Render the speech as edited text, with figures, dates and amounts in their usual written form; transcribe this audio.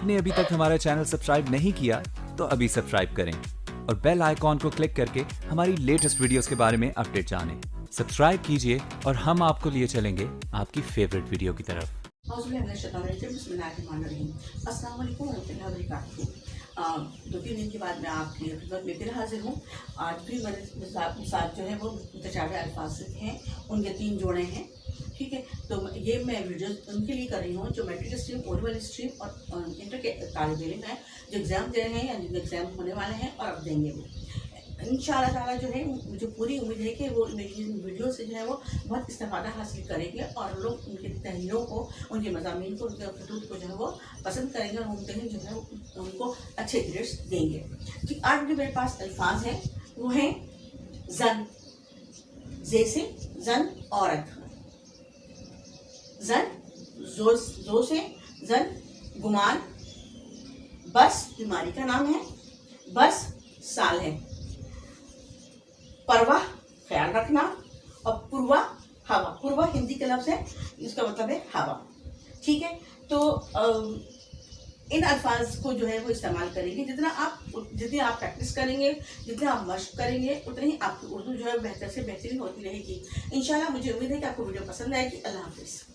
आपने अभी तक हमारा चैनल सब्सक्राइब नहीं किया तो अभी सब्सक्राइब करें और बेल आइकॉन को क्लिक करके हमारी लेटेस्ट वीडियोस के बारे में अपडेट जानें। सब्सक्राइब कीजिए और हम आपको लिए चलेंगे आपकी फेवरेट वीडियो की तरफ। दो तीन दिन के बाद मैं आपकी खिदमत में फिर हाजिर हूँ। आज भी मेरे साथ जो है वो मुतशाबिह अल्फाज हैं, उनके 3 जोड़े हैं। ठीक है, तो ये मैं वीडियो उनके लिए कर रही हूँ जो matric stream, O level stream और इंटर के तालिब इल्म हैं, जो एग्ज़ाम दे रहे हैं या जिनके एग्ज़ाम होने वाले हैं और अब देंगे वो। इंशाअल्लाह ताला जो है मुझे पूरी उम्मीद है कि वो मेरी वीडियो से जो है वो बहुत इस्तेफ़ादा हासिल करेंगे और लोग उनकी तहरीरों को, उनके मज़ामीन को, उनके खतूत को जो है वो पसंद करेंगे और मुमतहिन जो है उनको अच्छे ग्रेड्स देंगे। कि आज जो मेरे पास अल्फाज हैं वो हैं जन, जैसे जन औरत, जन जो से जन गुमान, बस बीमारी का नाम है, बस साल है, परवाह ख्याल रखना और पूर्वा हवा। पूर्वा हिंदी के लफ्ज़ है, इसका मतलब है हवा। ठीक है, तो इन अल्फाज को जो है वो इस्तेमाल करेंगे। जितनी आप प्रैक्टिस करेंगे, जितने आप मश्क करेंगे, उतनी ही आपकी उर्दू जो है बेहतर से बेहतरीन होती रहेगी इंशाल्लाह। मुझे उम्मीद है कि आपको वीडियो पसंद आएगी। अल्लाह हाफिज़।